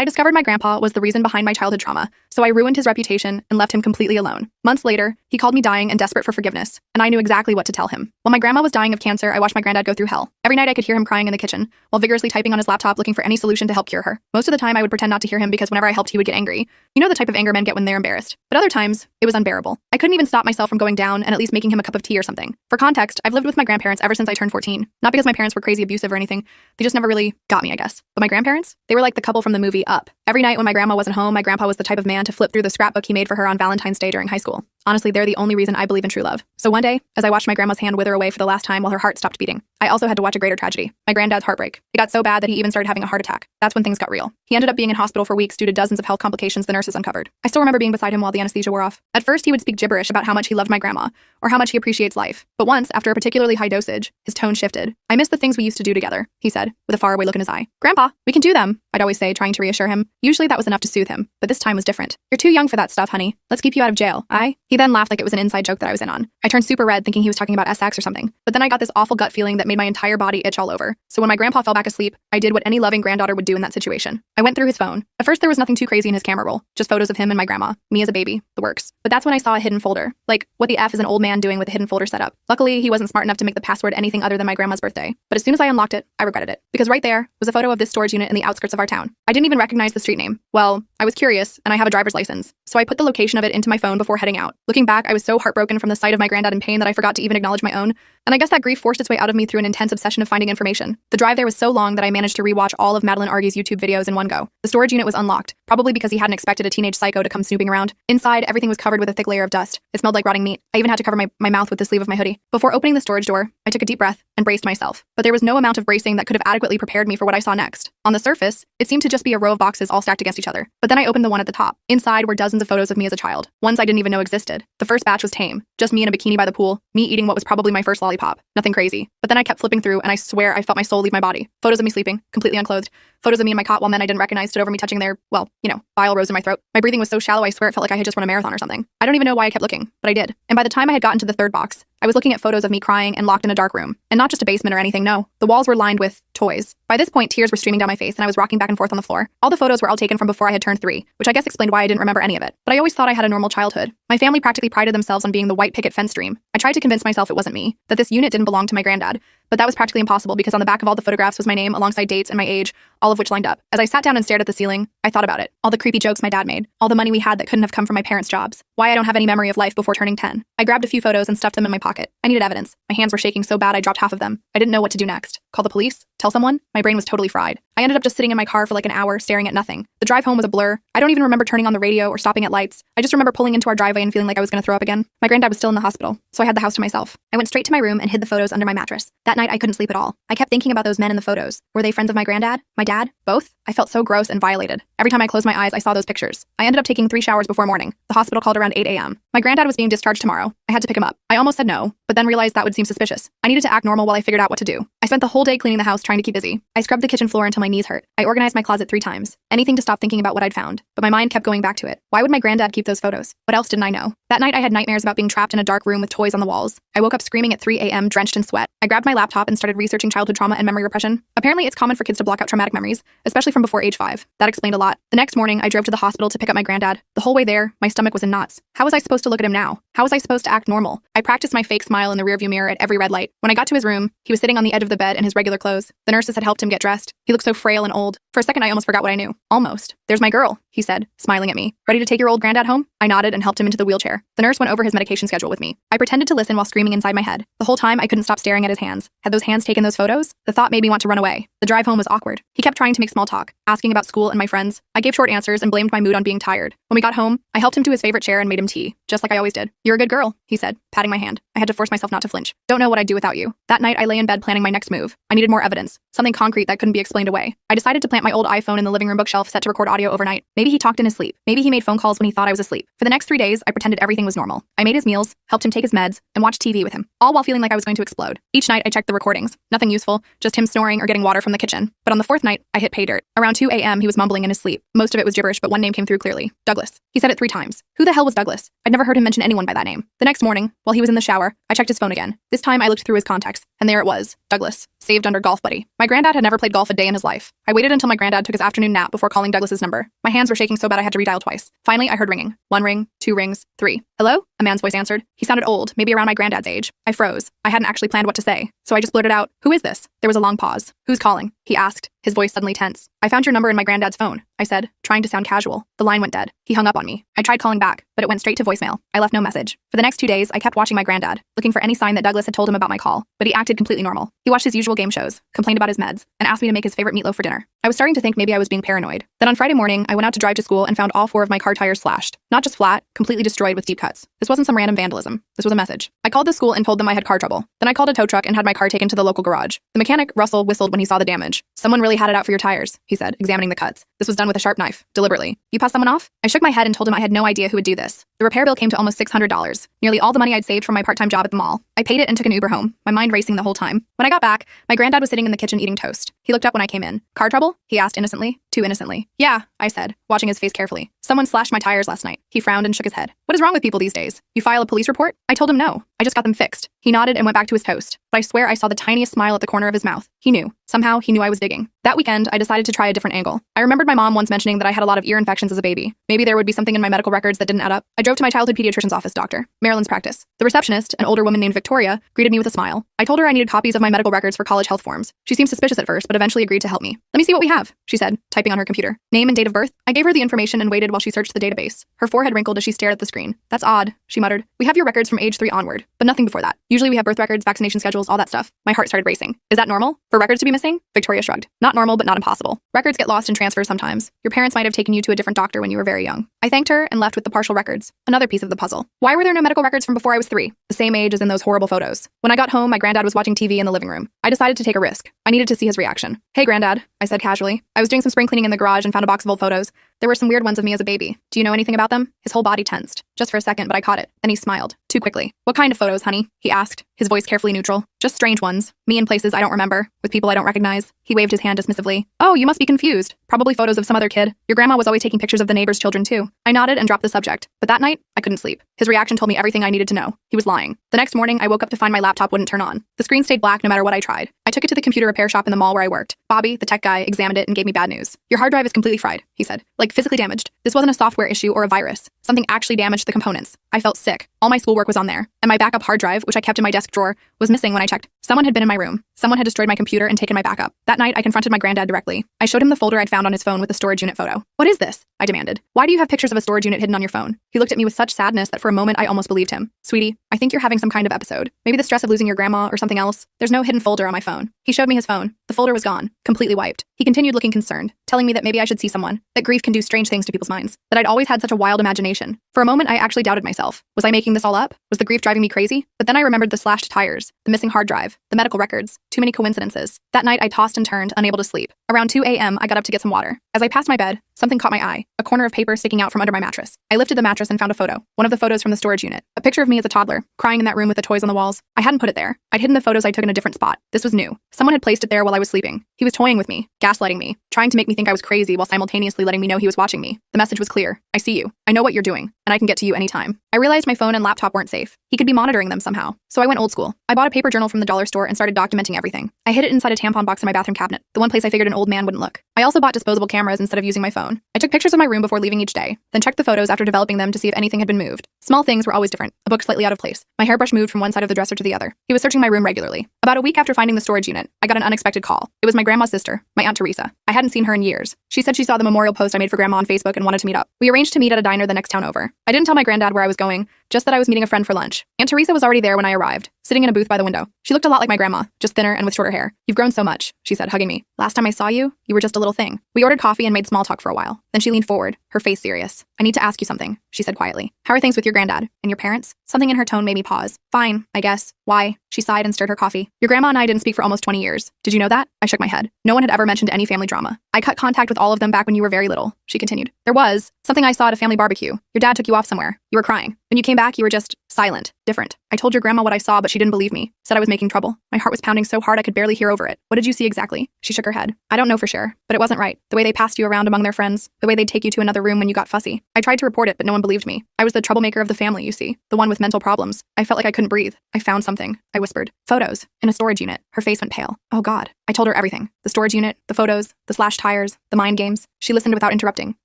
I discovered my grandpa was the reason behind my childhood trauma, so I ruined his reputation and left him completely alone. Months later, he called me dying and desperate for forgiveness, and I knew exactly what to tell him. While my grandma was dying of cancer, I watched my granddad go through hell. Every night I could hear him crying in the kitchen, while vigorously typing on his laptop looking for any solution to help cure her. Most of the time I would pretend not to hear him because whenever I helped he would get angry. You know the type of anger men get when they're embarrassed. But other times, it was unbearable. I couldn't even stop myself from going down and at least making him a cup of tea or something. For context, I've lived with my grandparents ever since I turned 14. Not because my parents were crazy abusive or anything, they just never really got me, I guess. But my grandparents? They were like the couple from the movie Up. Every night when my grandma wasn't home, my grandpa was the type of man to flip through the scrapbook he made for her on Valentine's Day during high school. Honestly, they're the only reason I believe in true love. So one day, as I watched my grandma's hand wither away for the last time while her heart stopped beating, I also had to watch a greater tragedy. My granddad's heartbreak. It got so bad that he even started having a heart attack. That's when things got real. He ended up being in hospital for weeks due to dozens of health complications the nurses uncovered. I still remember being beside him while the anesthesia wore off. At first, he would speak gibberish about how much he loved my grandma, or how much he appreciates life. But once, after a particularly high dosage, his tone shifted. "I miss the things we used to do together," he said, with a faraway look in his eye. "Grandpa, we can do them," I'd always say, trying to reassure him. Usually that was enough to soothe him, but this time was different. "You're too young for that stuff, honey. Let's keep you out of jail, aye?" He then laughed like it was an inside joke that I was in on. I turned super red thinking he was talking about SX or something, but then I got this awful gut feeling that made my entire body itch all over. So when my grandpa fell back asleep, I did what any loving granddaughter would do in that situation. I went through his phone. At first there was nothing too crazy in his camera roll, just photos of him and my grandma, me as a baby, the works. But that's when I saw a hidden folder. Like, what the F is an old man doing with a hidden folder set up? Luckily, he wasn't smart enough to make the password anything other than my grandma's birthday. But as soon as I unlocked it, I regretted it. Because right there was a photo of this storage unit in the outskirts of our town. I didn't even recognize the street name. Well, I was curious, and I have a driver's license, so I put the location of it into my phone before heading out. Looking back, I was so heartbroken from the sight of my granddad in pain that I forgot to even acknowledge my own, and I guess that grief forced its way out of me through an intense obsession of finding information. The drive there was so long that I managed to rewatch all of Madeline Argy's YouTube videos in one go. The storage unit was unlocked, probably because he hadn't expected a teenage psycho to come snooping around. Inside, everything was covered with a thick layer of dust. It smelled like rotting meat. I even had to cover my mouth with the sleeve of my hoodie. Before opening the storage door, I took a deep breath and braced myself. But there was no amount of bracing that could have adequately prepared me for what I saw next. On the surface, it seemed to just be a row of boxes all stacked against each other. But then I opened the one at the top. Inside were dozens of photos of me as a child. Ones I didn't even know existed. The first batch was tame. Just me in a bikini by the pool, me eating what was probably my first lollipop. Nothing crazy. But then I kept flipping through and I swear I felt my soul leave my body. Photos of me sleeping, completely unclothed. Photos of me in my cot while men I didn't recognize stood over me touching their, well, bile rose in my throat. My breathing was so shallow I swear it felt like I had just run a marathon or something. I don't even know why I kept looking, but I did. And by the time I had gotten to the third box, I was looking at photos of me crying and locked in a dark room. And not just a basement or anything, no. The walls were lined with toys. By this point, tears were streaming down my face and I was rocking back and forth on the floor. All the photos were all taken from before I had turned 3, which I guess explained why I didn't remember any of it. But I always thought I had a normal childhood. My family practically prided themselves on being the white picket fence dream. I tried to convince myself it wasn't me, that this unit didn't belong to my granddad. But that was practically impossible because on the back of all the photographs was my name alongside dates and my age, all of which lined up. As I sat down and stared at the ceiling, I thought about it. All the creepy jokes my dad made. All the money we had that couldn't have come from my parents' jobs. Why I don't have any memory of life before turning 10. I grabbed a few photos and stuffed them in my pocket. I needed evidence. My hands were shaking so bad I dropped half of them. I didn't know what to do next. Call the police? Tell someone? My brain was totally fried. I ended up just sitting in my car for like an hour, staring at nothing. The drive home was a blur. I don't even remember turning on the radio or stopping at lights. I just remember pulling into our driveway and feeling like I was going to throw up again. My granddad was still in the hospital, so I had the house to myself. I went straight to my room and hid the photos under my mattress. That night I couldn't sleep at all. I kept thinking about those men in the photos. Were they friends of my granddad? My dad? Both? I felt so gross and violated. Every time I closed my eyes, I saw those pictures. I ended up taking 3 showers before morning. The hospital called around 8 a.m. My granddad was being discharged tomorrow. I had to pick him up. I almost said no, but then realized that would seem suspicious. I needed to act normal while I figured out what to do. I spent the whole day cleaning the house trying to keep busy. I scrubbed the kitchen floor until my knees hurt. I organized my closet 3 times. Anything to stop thinking about what I'd found. But my mind kept going back to it. Why would my granddad keep those photos? What else didn't I know? That night I had nightmares about being trapped in a dark room with toys on the walls. I woke up screaming at 3 a.m. drenched in sweat. I grabbed my laptop and started researching childhood trauma and memory repression. Apparently it's common for kids to block out traumatic memories, especially from before age 5. That explained a lot. The next morning I drove to the hospital to pick up my granddad. The whole way there, my stomach was in knots. How was I supposed to look at him now? How was I supposed to act normal? I practiced my fake smile in the rearview mirror at every red light. When I got to his room, he was sitting on the edge of the bed in his regular clothes. The nurses had helped him get dressed. He looked so frail and old. For a second I almost forgot what I knew. Almost. "There's my girl," he said, smiling at me. "Ready to take your old granddad home?" I nodded and helped him into the wheelchair. The nurse went over his medication schedule with me. I pretended to listen while screaming inside my head. The whole time I couldn't stop staring at his hands. Had those hands taken those photos? The thought made me want to run away. The drive home was awkward. He kept trying to make small talk, asking about school and my friends. I gave short answers and blamed my mood on being tired. When we got home, I helped him to his favorite chair and made him tea, just like I always did. "You're a good girl," he said, patting my hand. I had to force myself not to flinch. "Don't know what I'd do without you." That night I lay in bed planning my next move. I needed more evidence, something concrete that couldn't be explained away. I decided to plant my old iPhone in the living room bookshelf set to record audio overnight. Maybe he talked in his sleep. Maybe he made phone calls when he thought I was asleep. For the next 3 days, I pretended everything was normal. I made his meals, helped him take his meds, and watched TV with him, all while feeling like I was going to explode. Each night I checked the recordings. Nothing useful, just him snoring or getting water from the kitchen. But on the 4th night, I hit pay dirt. Around 2 a.m. he was mumbling in his sleep. Most of it was gibberish, but one name came through clearly. "Douglas." He said it 3 times. Who the hell was Douglas? I'd never heard him mention anyone by that name. The next morning, while he was in the shower, I checked his phone again. This time I looked through his contacts, and there it was, Douglas, saved under Golf Buddy. My granddad had never played golf a day in his life. I waited until my granddad took his afternoon nap before calling Douglas's number. My hands were shaking so bad I had to redial twice. Finally, I heard ringing. 1 ring, 2 rings, 3. Hello? A man's voice answered. He sounded old, maybe around my granddad's age. I froze. I hadn't actually planned what to say, so I just blurted out, "Who is this?" There was a long pause. "Who's calling?" he asked, his voice suddenly tense. "I found your number in my granddad's phone," I said, trying to sound casual. The line went dead. He hung up on me. I tried calling back, but it went straight to voicemail. I left no message. For the next 2 days, I kept watching my granddad, looking for any sign that Douglas had told him about my call, but he acted completely normal. He watched his usual game shows, complained about his meds, and asked me to make his favorite meatloaf for dinner. I was starting to think maybe I was being paranoid. Then on Friday morning, I went out to drive to school and found all 4 of my car tires slashed. Not just flat, completely destroyed with deep cuts. This wasn't some random vandalism. This was a message. I called the school and told them I had car trouble. Then I called a tow truck and had my car taken to the local garage. The mechanic, Russell, whistled when he saw the damage. "Someone really had it out for your tires," he said, examining the cuts. "This was done with a sharp knife, deliberately. You passed someone off?" I shook my head and told him I had no idea who would do this. The repair bill came to almost $600, nearly all the money I'd saved from my part-time job at the mall. I paid it and took an Uber home, my mind racing the whole time. When I got back, my granddad was sitting in the kitchen eating toast. He looked up when I came in. "Car trouble?" he asked innocently. Too innocently. "Yeah," I said, watching his face carefully. "Someone slashed my tires last night." He frowned and shook his head. "What is wrong with people these days? You file a police report?" I told him no. I just got them fixed. He nodded and went back to his toast, but I swear I saw the tiniest smile at the corner of his mouth. He knew. Somehow, he knew I was digging. That weekend, I decided to try a different angle. I remembered my mom once mentioning that I had a lot of ear infections as a baby. Maybe there would be something in my medical records that didn't add up. I drove to my childhood pediatrician's office doctor, Marilyn's practice. The receptionist, an older woman named Victoria, greeted me with a smile. I told her I needed copies of my medical records for college health forms. She seemed suspicious at first, but eventually agreed to help me. "Let me see what we have," she said, typing on her computer. "Name and date of birth?" I gave her the information and waited while she searched the database. Her forehead wrinkled as she stared at the screen. "That's odd," she muttered. "We have your records from age 3 onward, but nothing before that. Usually we have birth records, vaccination schedules, all that stuff." My heart started racing. "Is that normal? For records to be missing?" Victoria shrugged. "Not normal, but not impossible. Records get lost in transfers sometimes. Your parents might have taken you to a different doctor when you were very young." I thanked her and left with the partial records. Another piece of the puzzle. Why were there no medical records from before I was 3? The same age as in those horrible photos. When I got home, my granddad was watching TV in the living room. I decided to take a risk. I needed to see his reaction. "Hey, Granddad," I said casually. I was doing some spring cleaning in the garage and found a box of old photos. There were some weird ones of me as a baby. "Do you know anything about them?" His whole body tensed. Just for a second, but I caught it. Then he smiled. Too quickly. "What kind of photos, honey?" he asked, his voice carefully neutral. "Just strange ones. Me in places I don't remember, with people I don't recognize." He waved his hand dismissively. "Oh, you must be confused. Probably photos of some other kid. Your grandma was always taking pictures of the neighbors' children too." I nodded and dropped the subject. But that night, I couldn't sleep. His reaction told me everything I needed to know. He was lying. The next morning, I woke up to find my laptop wouldn't turn on. The screen stayed black no matter what I tried. I took it to the computer repair shop in the mall where I worked. Bobby, the tech guy, examined it and gave me bad news. "Your hard drive is completely fried," he said. "Like physically damaged. This wasn't a software issue or a virus. Something actually damaged the components." I felt sick. All my schoolwork was on there, and my backup hard drive, which I kept in my desk drawer, was missing when I checked. Someone had been in my room. Someone had destroyed my computer and taken my backup. That night, I confronted my granddad directly. I showed him the folder I'd found on his phone with the storage unit photo. "What is this?" I demanded. "Why do you have pictures of a storage unit hidden on your phone?" He looked at me with such sadness that for a moment I almost believed him. "Sweetie, I think you're having some kind of episode. Maybe the stress of losing your grandma or something else. There's no hidden folder on my phone." He showed me his phone. The folder was gone, completely wiped. He continued looking concerned, telling me that maybe I should see someone, that grief can do strange things to people's minds, that I'd always had such a wild imagination. For a moment, I actually doubted myself. Was I making this all up? Was the grief driving me crazy? But then I remembered the slashed tires, the missing hard drive, the medical records. Too many coincidences. That night, I tossed and turned, unable to sleep. Around 2 a.m., I got up to get some water. As I passed my bed, something caught my eye, a corner of paper sticking out from under my mattress. I lifted the mattress and found a photo, one of the photos from the storage unit. A picture of me as a toddler, crying in that room with the toys on the walls. I hadn't put it there. I'd hidden the photos I took in a different spot. This was new. Someone had placed it there while I was sleeping. He was toying with me, gaslighting me, trying to make me think I was crazy while simultaneously letting me know he was watching me. The message was clear. "I see you. I know what you're doing, and I can get to you anytime." I realized my phone and laptop weren't safe. He could be monitoring them somehow. So I went old school. I bought a paper journal from the dollar store and started documenting everything. I hid it inside a tampon box in my bathroom cabinet, the one place I figured an old man wouldn't look. I also bought disposable cameras instead of using my phone. I took pictures of my room before leaving each day, then checked the photos after developing them to see if anything had been moved. Small things were always different. A book slightly out of place. My hairbrush moved from one side of the dresser to the other. He was searching my room regularly. About a week after finding the storage unit, I got an unexpected call. It was my grandma's sister, my Aunt Teresa. I hadn't seen her in years. She said she saw the memorial post I made for Grandma on Facebook and wanted to meet up. We arranged to meet at a diner the next town over. I didn't tell my granddad where I was going, just that I was meeting a friend for lunch. Aunt Teresa was already there when I arrived, sitting in a booth by the window. She looked a lot like my grandma, just thinner and with shorter hair. "You've grown so much," she said, hugging me. "Last time I saw you, you were just a little thing." We ordered coffee and made small talk for a while. Then she leaned forward, her face serious. "I need to ask you something," she said quietly. "How are things with your granddad? And your parents?" Something in her tone made me pause. "Fine, I guess. Why?" She sighed and stirred her coffee. "Your grandma and I didn't speak for almost 20 years. Did you know that?" I shook my head. "No one had ever mentioned any family drama. I cut contact with all of them back when you were very little," she continued. "There was something I saw at a family barbecue. Your dad took you off somewhere. You were crying. When you came back, you were just silent. Different. I told your grandma what I saw, but she didn't believe me. Said I was making trouble. My heart was pounding so hard I could barely hear over it. What did you see exactly? She shook her head. I don't know for sure, but it wasn't right. The way they passed you around among their friends, the way they'd take you to another room when you got fussy. I tried to report it, but no one believed me. I was the troublemaker of the family, you see. The one with mental problems. I felt like I couldn't breathe. I found something. I whispered. Photos. In a storage unit. Her face went pale. Oh God. I told her everything. The storage unit, the photos, the slashed tires, the mind games. She listened without interrupting,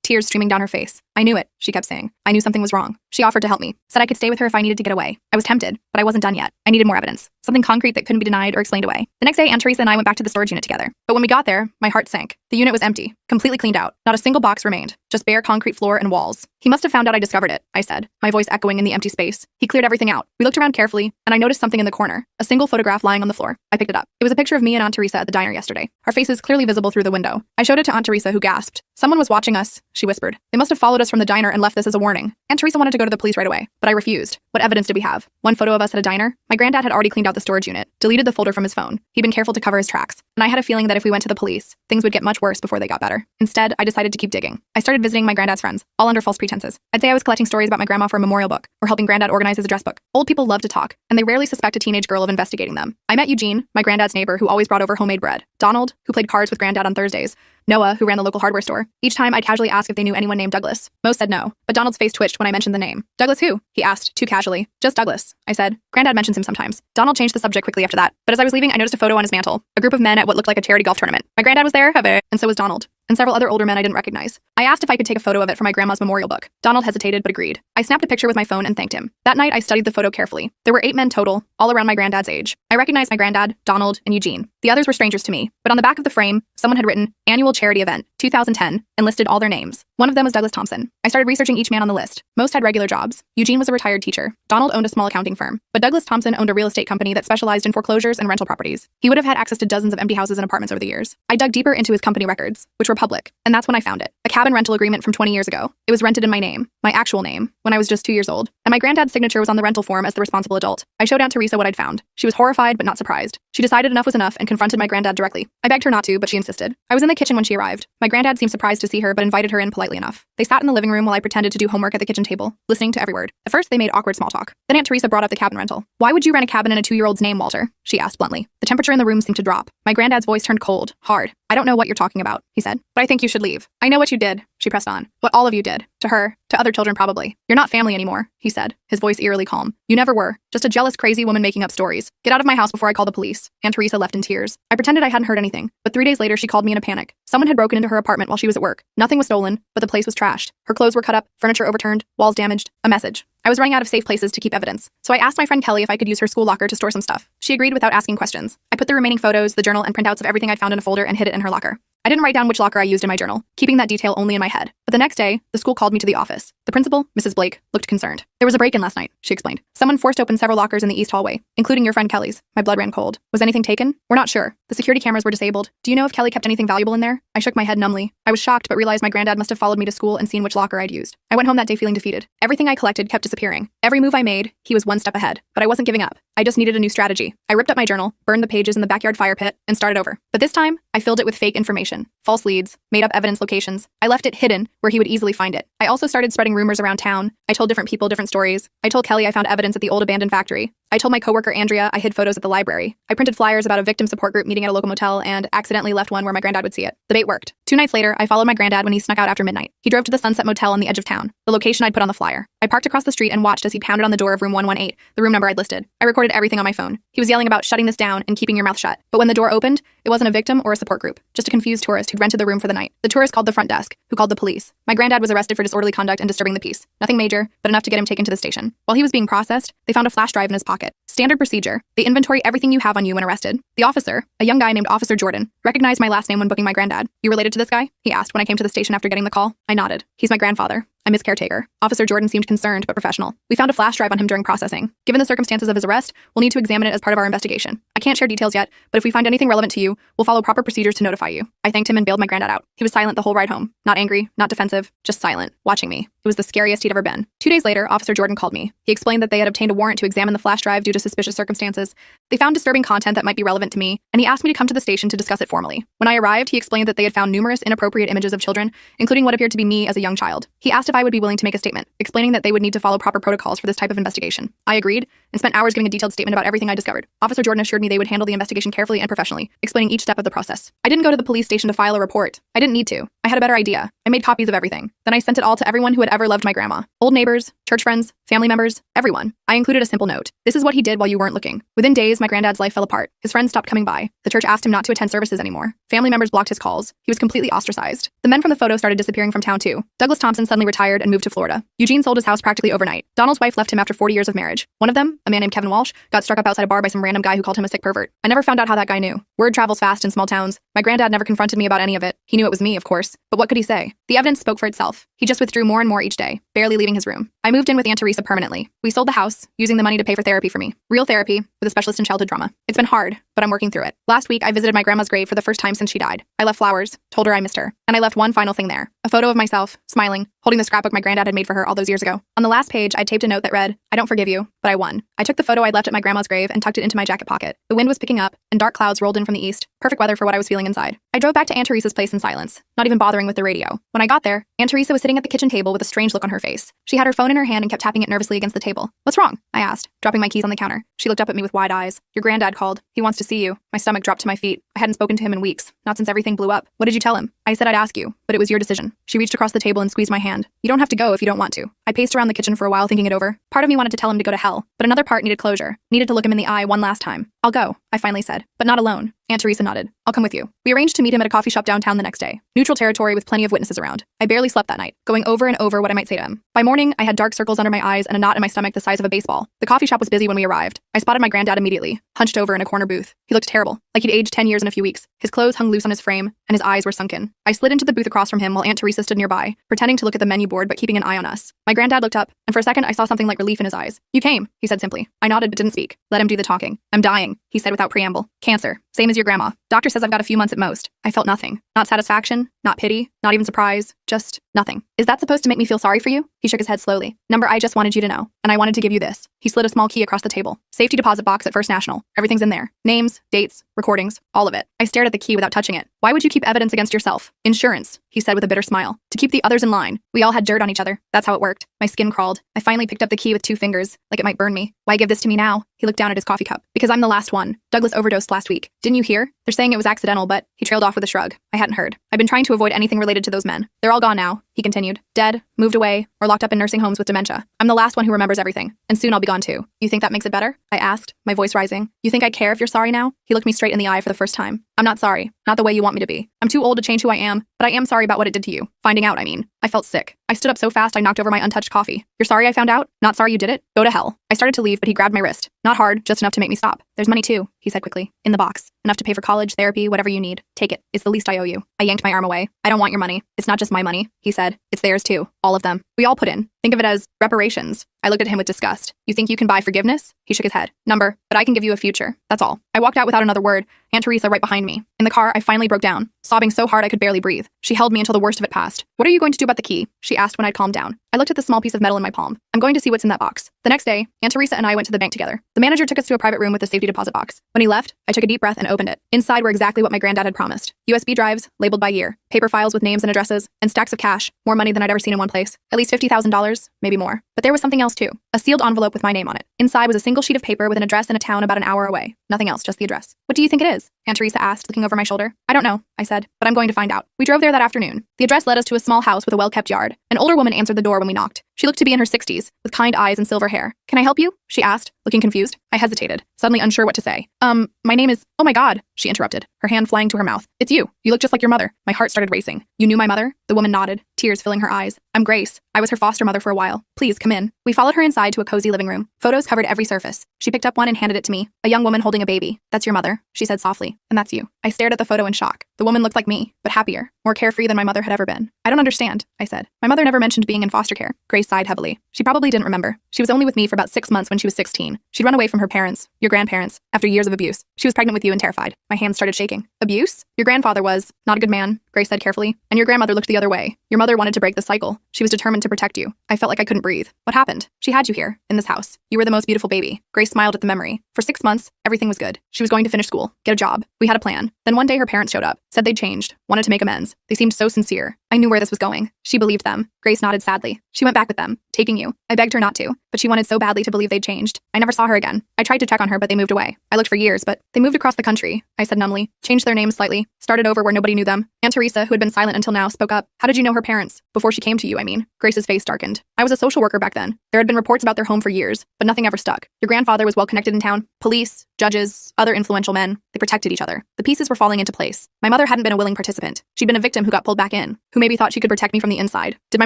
tears streaming down her face. I knew it, she kept saying. I knew something was wrong. She offered to help me, said I could stay with her if I needed to get away. I was tempted, but I wasn't done yet. I needed more evidence. Something concrete that couldn't be denied or explained away. The next day, Aunt Teresa and I went back to the storage unit together. But when we got there, my heart sank. The unit was empty, completely cleaned out. Not a single box remained, just bare concrete floor and walls. He must have found out I discovered it, I said, my voice echoing in the empty space. He cleared everything out. We looked around carefully, and I noticed something in the corner, a single photograph lying on the floor. I picked it up. It was a picture of me and Aunt Teresa at the diner yesterday, our faces clearly visible through the window. I showed it to Aunt Teresa, who gasped. Someone was watching us, she whispered. They must have followed us from the diner and left this as a warning. Aunt Teresa wanted to go to the police right away, but I refused. What evidence did we have? One photo of us at a diner? My granddad had already cleaned out the storage unit, deleted the folder from his phone. He'd been careful to cover his tracks, and I had a feeling that if we went to the police, things would get much worse before they got better. Instead, I decided to keep digging. I started visiting my granddad's friends, all under false pretenses. I'd say I was collecting stories about my grandma for a memorial book, or helping granddad organize his address book. Old people love to talk, and they rarely suspect a teenage girl of investigating them. I met Eugene, my granddad's neighbor, who always brought over homemade bread. Donald, who played cards with granddad on Thursdays. Noah, who ran the local hardware store. Each time, I'd casually ask if they knew anyone named Douglas. Most said no, but Donald's face twitched when I mentioned the name. Douglas who? He asked, too casually. Just Douglas, I said. Granddad mentions him sometimes. Donald changed the subject quickly after that, but as I was leaving, I noticed a photo on his mantle. A group of men at what looked like a charity golf tournament. My granddad was there, and so was Donald. And several other older men I didn't recognize. I asked if I could take a photo of it for my grandma's memorial book. Donald hesitated but agreed. I snapped a picture with my phone and thanked him. That night, I studied the photo carefully. There were 8 men total, all around my granddad's age. I recognized my granddad, Donald, and Eugene. The others were strangers to me, but on the back of the frame, someone had written, Annual Charity Event, 2010, and listed all their names. One of them was Douglas Thompson. I started researching each man on the list. Most had regular jobs. Eugene was a retired teacher. Donald owned a small accounting firm. But Douglas Thompson owned a real estate company that specialized in foreclosures and rental properties. He would have had access to dozens of empty houses and apartments over the years. I dug deeper into his company records, which were public, and that's when I found it. A cabin rental agreement from 20 years ago. It was rented in my name, my actual name, when I was just 2 years old. And my granddad's signature was on the rental form as the responsible adult. I showed Aunt Teresa what I'd found. She was horrified, but not surprised. She decided enough was enough and confronted my granddad directly. I begged her not to, but she insisted. I was in the kitchen when she arrived. My granddad seemed surprised to see her, but invited her in politely enough. They sat in the living room while I pretended to do homework at the kitchen table, listening to every word. At first, they made awkward small talk. Then Aunt Teresa brought up the cabin rental. Why would you rent a cabin in a 2-year-old's name, Walter? She asked bluntly. The temperature in the room seemed to drop. My granddad's voice turned cold, hard. I don't know what you're talking about, he said, but I think you should leave. I know what you did, she pressed on. What all of you did. To her, to other children probably. You're not family anymore, he said, his voice eerily calm. You never were. Just a jealous, crazy woman making up stories. Get out of my house before I call the police. Aunt Teresa left in tears. I pretended I hadn't heard anything, but 3 days later she called me in a panic. Someone had broken into her apartment while she was at work. Nothing was stolen, but the place was trashed. Her clothes were cut up, furniture overturned, walls damaged. A message. I was running out of safe places to keep evidence, so I asked my friend Kelly if I could use her school locker to store some stuff. She agreed without asking questions. I put the remaining photos, the journal, and printouts of everything I'd found in a folder and hid it in her locker. I didn't write down which locker I used in my journal, keeping that detail only in my head. But the next day, the school called me to the office. The principal, Mrs. Blake, looked concerned. There was a break-in last night, she explained. Someone forced open several lockers in the east hallway, including your friend Kelly's. My blood ran cold. Was anything taken? We're not sure. The security cameras were disabled. Do you know if Kelly kept anything valuable in there? I shook my head numbly. I was shocked, but realized my granddad must have followed me to school and seen which locker I'd used. I went home that day feeling defeated. Everything I collected kept disappearing. Every move I made, he was one step ahead. But I wasn't giving up. I just needed a new strategy. I ripped up my journal, burned the pages in the backyard fire pit, and started over. But this time, I filled it with fake information, false leads, made up evidence locations. I left it hidden where he would easily find it. I also started spreading rumors around town. I told different people different stories. I told Kelly I found evidence at the old abandoned factory. I told my coworker Andrea I hid photos at the library. I printed flyers about a victim support group meeting at a local motel and accidentally left one where my granddad would see it. The bait worked. 2 nights later, I followed my granddad when he snuck out after midnight. He drove to the Sunset Motel on the edge of town, the location I'd put on the flyer. I parked across the street and watched as he pounded on the door of room 118, the room number I'd listed. I recorded everything on my phone. He was yelling about shutting this down and keeping your mouth shut. But when the door opened, it wasn't a victim or a support group, just a confused tourist who'd rented the room for the night. The tourist called the front desk, who called the police. My granddad was arrested for disorderly conduct and disturbing the peace. Nothing major, but enough to get him taken to the station. While he was being processed, they found a flash drive in his pocket. Standard procedure. They inventory everything you have on you when arrested. The officer, a young guy named Officer Jordan, recognized my last name when booking my granddad. You related to this guy? He asked when I came to the station after getting the call. I nodded. He's my grandfather. I'm his caretaker. Officer Jordan seemed concerned but professional. We found a flash drive on him during processing. Given the circumstances of his arrest, we'll need to examine it as part of our investigation. I can't share details yet, but if we find anything relevant to you, we'll follow proper procedures to notify you. I thanked him and bailed my granddad out. He was silent the whole ride home. Not angry, not defensive, just silent, watching me. It was the scariest he'd ever been. 2 days later, Officer Jordan called me. He explained that they had obtained a warrant to examine the flash drive due to suspicious circumstances. They found disturbing content that might be relevant to me, and he asked me to come to the station to discuss it formally. When I arrived, he explained that they had found numerous inappropriate images of children, including what appeared to be me as a young child. He asked if I would be willing to make a statement, explaining that they would need to follow proper protocols for this type of investigation. I agreed, and spent hours giving a detailed statement about everything I discovered. Officer Jordan assured me they would handle the investigation carefully and professionally, explaining each step of the process. I didn't go to the police station to file a report. I didn't need to. I had a better idea. I made copies of everything. Then I sent it all to everyone who had ever loved my grandma. Old neighbors, church friends, family members, everyone. I included a simple note. This is what he did while you weren't looking. Within days, my granddad's life fell apart. His friends stopped coming by. The church asked him not to attend services anymore. Family members blocked his calls. He was completely ostracized. The men from the photo started disappearing from town too. Douglas Thompson suddenly retired and moved to Florida. Eugene sold his house practically overnight. Donald's wife left him after 40 years of marriage. One of them, a man named Kevin Walsh, got struck up outside a bar by some random guy who called him a sick pervert. I never found out how that guy knew. Word travels fast in small towns. My granddad never confronted me about any of it. He knew it was me, of course. But what could he say? The evidence spoke for itself. He just withdrew more and more each day, barely leaving his room. I moved in with Aunt Teresa permanently. We sold the house, using the money to pay for therapy for me. Real therapy, with a specialist in childhood trauma. It's been hard, but I'm working through it. Last week, I visited my grandma's grave for the first time since she died. I left flowers, told her I missed her, and I left one final thing there. A photo of myself, smiling, holding the scrapbook my granddad had made for her all those years ago. On the last page, I taped a note that read, "I don't forgive you, but I won." I took the photo I'd left at my grandma's grave and tucked it into my jacket pocket. The wind was picking up, and dark clouds rolled in from the east. Perfect weather for what I was feeling inside. I drove back to Aunt Teresa's place in silence, not even bothering with the radio. When I got there, Aunt Teresa was sitting at the kitchen table with a strange look on her face. She had her phone in her hand and kept tapping it nervously against the table. "What's wrong?" I asked, dropping my keys on the counter. She looked up at me with wide eyes. "Your granddad called. He wants to see you." My stomach dropped to my feet. I hadn't spoken to him in weeks, not since everything blew up. "What did you tell him?" "I said I'd ask you, but it was your decision." She reached across the table and squeezed my hand. "You don't have to go if you don't want to." I paced around the kitchen for a while thinking it over. Part of me wanted to tell him to go to hell, but another part needed closure, needed to look him in the eye one last time. "I'll go," I finally said, "but not alone." Aunt Teresa nodded. "I'll come with you." We arranged to meet him at a coffee shop downtown the next day. Neutral territory with plenty of witnesses around. I barely slept that night, going over and over what I might say to him. By morning, I had dark circles under my eyes and a knot in my stomach the size of a baseball. The coffee shop was busy when we arrived. I spotted my granddad immediately, hunched over in a corner booth. He looked terrible, like he'd aged 10 years in a few weeks. His clothes hung loose on his frame, and his eyes were sunken. I slid into the booth across from him while Aunt Teresa stood nearby, pretending to look at the menu board but keeping an eye on us. My granddad looked up, and for a second I saw something like relief in his eyes. "You came," he said simply. I nodded but didn't speak. Let him do the talking. "I'm dying," he said without preamble. "Cancer. Same as your grandma. Doctor says I've got a few months at most." I felt nothing. Not satisfaction, not pity, not even surprise, just nothing. "Is that supposed to make me feel sorry for you?" He shook his head slowly. "Number, I just wanted you to know, and I wanted to give you this." He slid a small key across the table. "Safety deposit box at First National. Everything's in there. Names, dates, recordings, all of it." I stared at the key without touching it. "Why would you keep evidence against yourself?" "Insurance," he said with a bitter smile. "To keep the others in line. We all had dirt on each other. That's how it worked." My skin crawled. I finally picked up the key with 2 fingers, like it might burn me. "Why give this to me now?" He looked down at his coffee cup. "Because I'm the last one. Douglas overdosed last week. Didn't you hear? They're saying it was accidental, but..." He trailed off with a shrug. I hadn't heard. "I've been trying to avoid anything related to those men. They're all gone now," he continued. "Dead, moved away, or locked up in nursing homes with dementia. I'm the last one who remembers everything, and soon I'll be gone too." "You think that makes it better?" I asked, my voice rising. "You think I care if you're sorry now?" He looked me straight in the eye for the first time. "I'm not sorry. Not the way you want me to be. I'm too old to change who I am, but I am sorry about what it did to you. Finding out, I mean." I felt sick. I stood up so fast I knocked over my untouched coffee. "You're sorry I found out? Not sorry you did it? Go to hell." I started to leave, but he grabbed my wrist. "Not hard, just enough to make me stop. There's money too," he said quickly. "In the box. Enough to pay for college, therapy, whatever you need. Take it. It's the least I owe you." I yanked my arm away. "I don't want your money. It's not just my money," he said. "It's theirs too. All of them. We all put in. Think of it as reparations." I looked at him with disgust. "You think you can buy forgiveness?" He shook his head. "Number, but I can give you a future. That's all." I walked out without another word, Aunt Teresa right behind me. In the car, I finally broke down, sobbing so hard I could barely breathe. She held me until the worst of it passed. "What are you going to do about the key?" she asked when I'd calmed down. I looked at the small piece of metal in my palm. "I'm going to see what's in that box." The next day, Aunt Teresa and I went to the bank together. The manager took us to a private room with a safety deposit box. When he left, I took a deep breath and opened it. Inside were exactly what my granddad had promised. USB drives, labeled by year, paper files with names and addresses, and stacks of cash, more money than I'd ever seen in one place. At least $50,000, maybe more. But there was something else too. A sealed envelope with my name on it. Inside was a single sheet of paper with an address in a town about an hour away. Nothing else, just the address. "What do you think it is?" Aunt Teresa asked, looking over my shoulder. "I don't know," I said, "but I'm going to find out." We drove there that afternoon. The address led us to a small house with a well-kept yard. An older woman answered the door when we knocked. She looked to be in her 60s, with kind eyes and silver hair. "Can I help you?" she asked, looking confused. I hesitated, suddenly unsure what to say. My name is..." "Oh my God," she interrupted, her hand flying to her mouth. "It's you. You look just like your mother." My heart started racing. "You knew my mother?" The woman nodded, tears filling her eyes. "I'm Grace. I was her foster mother for a while. Please, come in." We followed her inside to a cozy living room. Photos covered every surface. She picked up one and handed it to me. A young woman holding a baby. "That's your mother," she said softly. "And that's you." I stared at the photo in shock. The woman looked like me, but happier, more carefree than my mother had ever been. "I don't understand," I said. "My mother never mentioned being in foster care." Grace sighed heavily. She probably didn't remember. She was only with me for about 6 months when she was 16. She'd run away from her parents, your grandparents, after years of abuse. She was pregnant with you and terrified. My hands started shaking. "Abuse?" Your grandfather was not a good man, Grace said carefully, and your grandmother looked the other way. Your mother wanted to break the cycle. She was determined to protect you. I felt like I couldn't breathe. What happened? She had you here, in this house. You were the most beautiful baby. Grace smiled at the memory. For 6 months, everything was good. She was going to finish school, get a job. We had a plan. Then one day her parents showed up, said they'd changed, wanted to make amends. They seemed so sincere. I knew where this was going. She believed them. Grace nodded sadly. She went back with them, taking you. I begged her not to, but she wanted so badly to believe they'd changed. I never saw her again. I tried to check on her, but they moved away. I looked for years, but they moved across the country, I said numbly. Changed their names slightly. Started over where nobody knew them. Aunt Teresa, who had been silent until now, spoke up. How did you know her parents? Before she came to you, I mean. Grace's face darkened. I was a social worker back then. There had been reports about their home for years, but nothing ever stuck. Your grandfather was well connected in town. Police, judges, other influential men. They protected each other. The pieces were falling into place. My mother hadn't been a willing participant. She'd been a victim who got pulled back in, who maybe thought she could protect me from the inside. Did my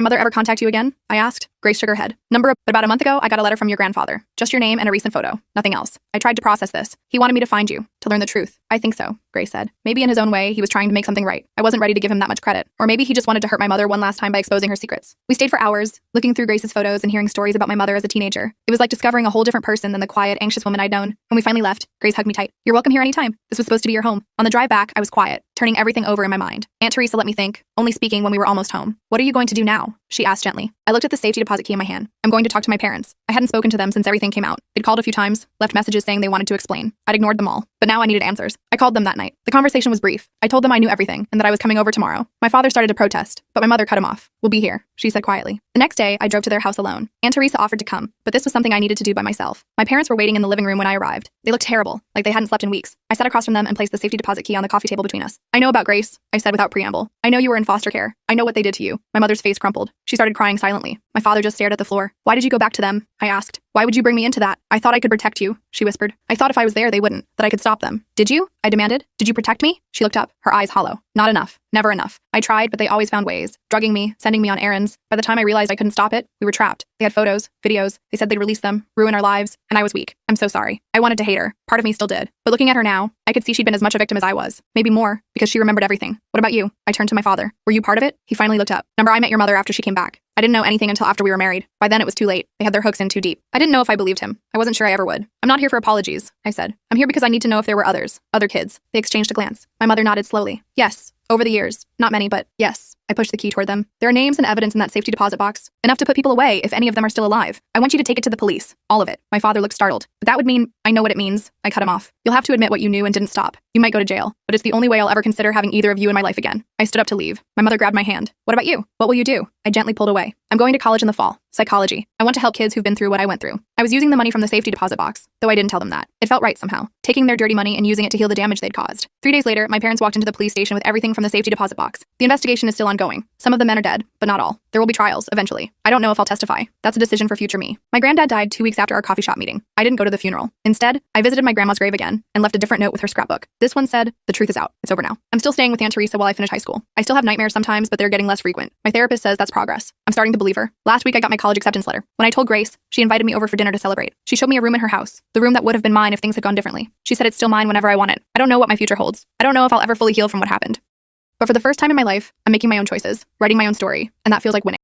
mother ever contact you again? I asked. Grace shook her head. But about a month ago, I got a letter from your grandfather. Just your name and a recent photo. Nothing else. I tried to process this. He wanted me to find you, to learn the truth. I think so, Grace said. Maybe in his own way, he was trying to make something right. I wasn't ready to give him that much credit. Or maybe he just wanted to hurt my mother one last time by exposing her secrets. We stayed for hours, looking through Grace's photos and hearing stories about my mother as a teenager. It was like discovering a whole different person than the quiet, anxious woman I'd known. When we finally left, Grace hugged me tight. You're welcome here anytime. This was supposed to be your home. On the drive back, I was quiet, turning everything over in my mind. Aunt Teresa let me think, only speaking when we were almost home. What are you going to do now? She asked gently. I looked at the safety deposit key in my hand. I'm going to talk to my parents. I hadn't spoken to them since everything came out. They'd called a few times, left messages saying they wanted to explain. I'd ignored them all, but now I needed answers. I called them that night. The conversation was brief. I told them I knew everything and that I was coming over tomorrow. My father started to protest, but my mother cut him off. We'll be here, she said quietly. The next day, I drove to their house alone. Aunt Teresa offered to come, but this was something I needed to do by myself. My parents were waiting in the living room when I arrived. They looked terrible, like they hadn't slept in weeks. I sat across from them and placed the safety deposit key on the coffee table between us. I know about Grace, I said without preamble. I know you were in foster care. I know what they did to you. My mother's face crumpled. She started crying silently. My father just stared at the floor. Why did you go back to them? I asked. Why would you bring me into that? I thought I could protect you, she whispered. I thought if I was there, they wouldn't, that I could stop them. Did you? I demanded. Did you protect me? She looked up, her eyes hollow. Not enough. Never enough. I tried, but they always found ways. Drugging me, sending me on errands. By the time I realized I couldn't stop it, we were trapped. They had photos, videos. They said they'd release them, ruin our lives, and I was weak. I'm so sorry. I wanted to hate her. Part of me still did. But looking at her now, I could see she'd been as much a victim as I was. Maybe more, because she remembered everything. What about you? I turned to my father. Were you part of it? He finally looked up. I met your mother after she came back. I didn't know anything until after we were married. By then it was too late. They had their hooks in too deep. I didn't know if I believed him. I wasn't sure I ever would. I'm not here for apologies, I said. I'm here because I need to know if there were others, other kids. They exchanged a glance. My mother nodded slowly. Yes. Over the years. Not many, but yes. I pushed the key toward them. There are names and evidence in that safety deposit box. Enough to put people away if any of them are still alive. I want you to take it to the police. All of it. My father looked startled. But that would mean, I know what it means. I cut him off. You'll have to admit what you knew and didn't stop. You might go to jail, but it's the only way I'll ever consider having either of you in my life again. I stood up to leave. My mother grabbed my hand. What about you? What will you do? I gently pulled away. I'm going to college in the fall. Psychology. I want to help kids who've been through what I went through. I was using the money from the safety deposit box, though I didn't tell them that. It felt right somehow. Taking their dirty money and using it to heal the damage they'd caused. 3 days later, my parents walked into the police station with everything from the safety deposit box. The investigation is still ongoing. Some of the men are dead, but not all. There will be trials, eventually. I don't know if I'll testify. That's a decision for future me. My granddad died 2 weeks after our coffee shop meeting. I didn't go to the funeral. Instead, I visited my grandma's grave again and left a different note with her scrapbook. This one said, the truth is out. It's over now. I'm still staying with Aunt Teresa while I finish high school. I still have nightmares sometimes, but they're getting less frequent. My therapist says that's progress. I'm starting to believe her. Last week I got my college acceptance letter. When I told Grace, she invited me over for dinner to celebrate. She showed me a room in her house, the room that would have been mine if things had gone differently. She said it's still mine whenever I want it. I don't know what my future holds. I don't know if I'll ever fully heal from what happened. But for the first time in my life, I'm making my own choices, writing my own story, and that feels like winning.